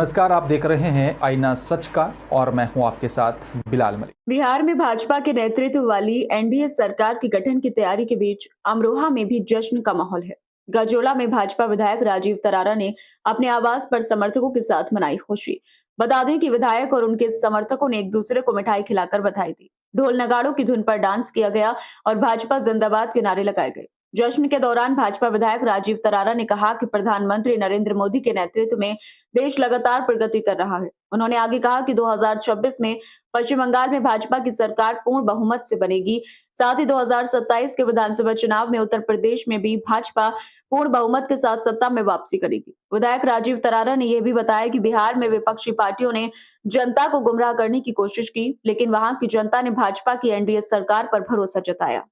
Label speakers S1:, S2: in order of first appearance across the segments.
S1: नमस्कार, आप देख रहे हैं आईना सच का और मैं हूं आपके साथ बिलाल मलिक।
S2: बिहार में भाजपा के नेतृत्व वाली एनडीए सरकार के गठन की तैयारी के बीच अमरोहा में भी जश्न का माहौल है। गजोला में भाजपा विधायक राजीव तरारा ने अपने आवास पर समर्थकों के साथ मनाई खुशी। बता दें कि विधायक और उनके समर्थकों ने एक दूसरे को मिठाई खिलाकर बधाई दी। ढोल नगाड़ों की धुन पर डांस किया गया और भाजपा जिंदाबाद के नारे लगाए गए। जश्न के दौरान भाजपा विधायक राजीव तरारा ने कहा कि प्रधानमंत्री नरेंद्र मोदी के नेतृत्व में देश लगातार प्रगति कर रहा है। उन्होंने आगे कहा कि 2026 में पश्चिम बंगाल में भाजपा की सरकार पूर्ण बहुमत से बनेगी। साथ ही 2027 के विधानसभा चुनाव में उत्तर प्रदेश में भी भाजपा पूर्ण बहुमत के साथ सत्ता में वापसी करेगी। विधायक राजीव तरारा ने यह भी बताया कि बिहार में विपक्षी पार्टियों ने जनता को गुमराह करने की कोशिश की, लेकिन वहां की जनता ने भाजपा की एनडीए सरकार पर भरोसा जताया।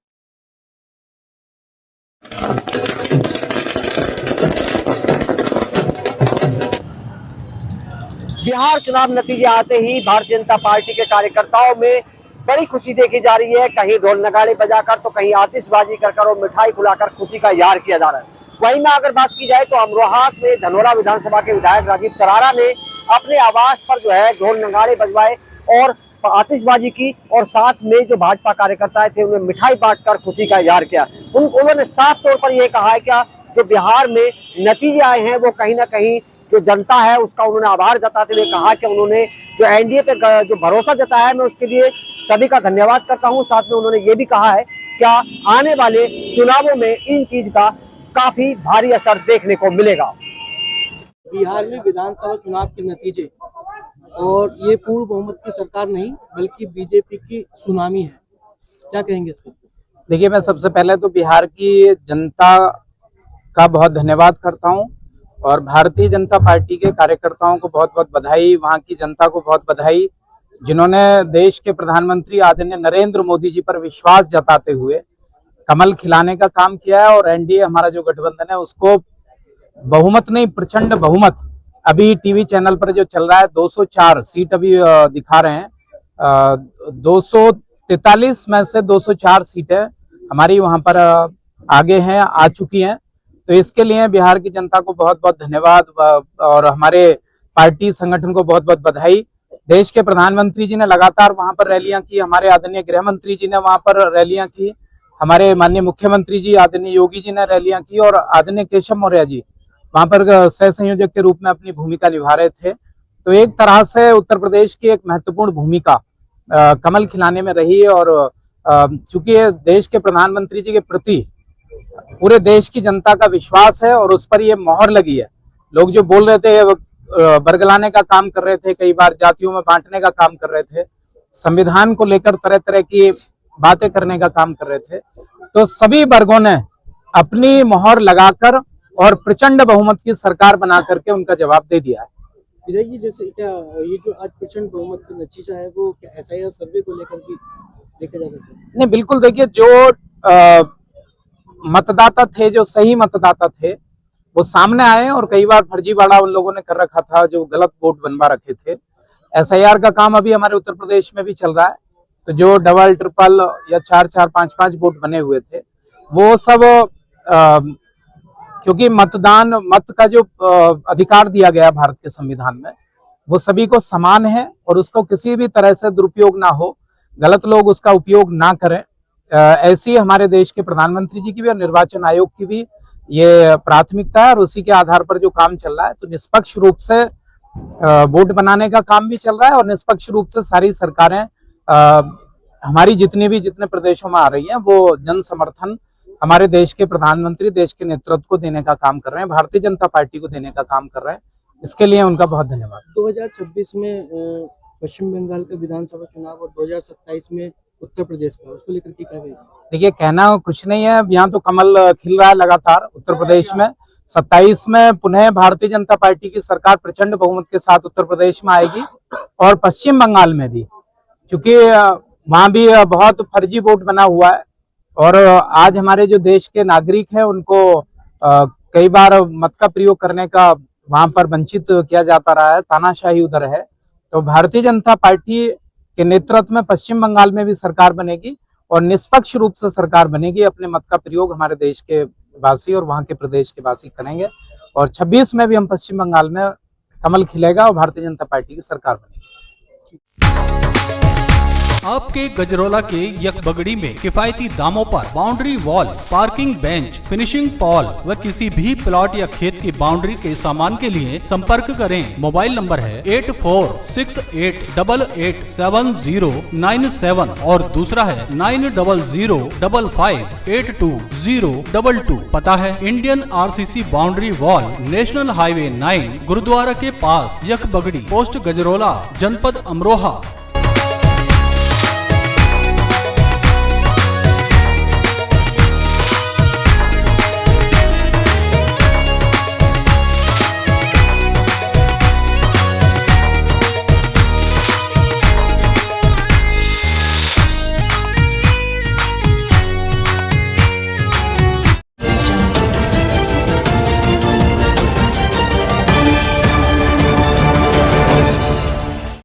S3: बिहार चुनाव नतीजे आते ही भारतीय जनता पार्टी के कार्यकर्ताओं में बड़ी खुशी देखी जा रही है। कहीं ढोल नगाड़े बजाकर तो कहीं आतिशबाजी कर और मिठाई खिलाकर खुशी का इजहार किया जा रहा है। वहीं में अगर बात की जाए तो अमरोहा में धनोरा विधानसभा के विधायक राजीव तरारा ने अपने आवास पर जो है ढोल नगाड़े बजवाए और आतिशबाजी की और साथ में जो भाजपा कार्यकर्ता थे उन्हें मिठाई बांटकर खुशी का इजहार किया। उन्होंने साफ तौर पर यह कहा है क्या जो बिहार में नतीजे आए हैं वो कहीं ना कहीं जो जनता है उसका उन्होंने आभार जताते हुए कहा कि उन्होंने जो एनडीए पे जो भरोसा जताया है मैं उसके लिए सभी का धन्यवाद करता हूं। साथ में उन्होंने ये भी कहा है क्या आने वाले चुनावों में इन चीज का काफी भारी असर देखने को मिलेगा।
S4: बिहार में विधानसभा चुनाव के नतीजे और ये पूर्ण बहुमत की सरकार नहीं बल्कि बीजेपी की सुनामी है, क्या कहेंगे इस पर?
S5: देखिए, मैं सबसे पहले तो बिहार की जनता का बहुत धन्यवाद करता हूं और भारतीय जनता पार्टी के कार्यकर्ताओं को बहुत बहुत बधाई, वहां की जनता को बहुत बधाई जिन्होंने देश के प्रधानमंत्री आदरणीय नरेंद्र मोदी जी पर विश्वास जताते हुए कमल खिलाने का काम किया है और एनडीए हमारा जो गठबंधन है उसको बहुमत नहीं प्रचंड बहुमत, अभी टीवी चैनल पर जो चल रहा है 204 सीट अभी दिखा रहे हैं, 243 में से 204 सीटें हमारी वहां पर आगे हैं, आ चुकी हैं। तो इसके लिए बिहार की जनता को बहुत बहुत धन्यवाद और हमारे पार्टी संगठन को बहुत बहुत बधाई। देश के प्रधानमंत्री जी ने लगातार वहां पर रैलियां की, हमारे आदरणीय गृह मंत्री जी ने वहां पर रैलियां की, हमारे माननीय मुख्यमंत्री जी आदरणीय योगी जी ने रैलियां की और आदरणीय केशव मौर्य जी वहां पर सह संयोजक के रूप में अपनी भूमिका निभा रहे थे। तो एक तरह से उत्तर प्रदेश की एक महत्वपूर्ण भूमिका कमल खिलाने में रही और चूंकि देश के प्रधानमंत्री जी के प्रति पूरे देश की जनता का विश्वास है और उस पर ये मोहर लगी है। लोग जो बोल रहे थे बरगलाने का काम कर रहे थे, कई बार जातियों में बांटने का काम कर रहे थे, संविधान को लेकर तरह तरह की बातें करने का काम कर रहे थे, तो सभी वर्गों ने अपनी मोहर लगाकर और प्रचंड बहुमत की सरकार बना करके उनका जवाब दे दिया है।
S4: विजय जी, जैसे क्या ये जो आज प्रचंड बहुमत का नतीजा है वो क्या एसआईआर सर्वे को लेकर भी देखा जा सकता है?
S5: नहीं, बिल्कुल। देखिए, जो मतदाता थे, जो सही मतदाता थे वो सामने आए और कई बार फर्जीवाड़ा उन लोगों ने कर रखा था, जो गलत वोट बनवा रखे थे। एसआईआर का काम अभी हमारे उत्तर प्रदेश में भी चल रहा है, तो जो डबल ट्रिपल या 4-4 5-5 वोट बने हुए थे वो सब क्योंकि मत का जो अधिकार दिया गया भारत के संविधान में वो सभी को समान है और उसको किसी भी तरह से दुरुपयोग ना हो, गलत लोग उसका उपयोग ना करें, ऐसी हमारे देश के प्रधानमंत्री जी की भी और निर्वाचन आयोग की भी ये प्राथमिकता है और उसी के आधार पर जो काम चल रहा है। तो निष्पक्ष रूप से वोट बनाने का काम भी चल रहा है और निष्पक्ष रूप से सारी सरकारें हमारी जितने प्रदेशों में आ रही हैं वो जन समर्थन हमारे देश के प्रधानमंत्री, देश के नेतृत्व को देने का काम कर रहे हैं, भारतीय जनता पार्टी को देने का काम कर रहे हैं। इसके लिए उनका बहुत धन्यवाद।
S4: 2026 में पश्चिम बंगाल का विधानसभा चुनाव और 2027 में उत्तर प्रदेश का, उसको लेकर के क्या कहेंगे?
S5: देखिए, कहना कुछ नहीं है, यहाँ तो कमल खिल रहा है लगातार उत्तर प्रदेश में। 27 में पुनः भारतीय जनता पार्टी की सरकार प्रचंड बहुमत के साथ उत्तर प्रदेश में आएगी और पश्चिम बंगाल में भी, क्योंकि वहां भी बहुत फर्जी वोट बना हुआ है और आज हमारे जो देश के नागरिक हैं उनको कई बार मत का प्रयोग करने का वहां पर वंचित किया जाता रहा है, तानाशाही उधर है। तो भारतीय जनता पार्टी के नेतृत्व में पश्चिम बंगाल में भी सरकार बनेगी और निष्पक्ष रूप से सरकार बनेगी। अपने मत का प्रयोग हमारे देश के वासी और वहां के प्रदेश के वासी करेंगे और 26 में भी हम पश्चिम बंगाल में कमल खिलेगा और भारतीय जनता पार्टी की सरकार बनेगी।
S6: आपके गजरौला के यकबगड़ी में किफायती दामों पर boundary wall, parking bench, finishing Paul व किसी भी प्लॉट या खेत की बाउंड्री के सामान के लिए संपर्क करें। मोबाइल नंबर है 8468887097 और दूसरा है 9005582022। पता है Indian RCC boundary wall, national highway 9, gurdwara के पास, यकबगड़ी, पोस्ट गजरौला, जनपद अमरोहा।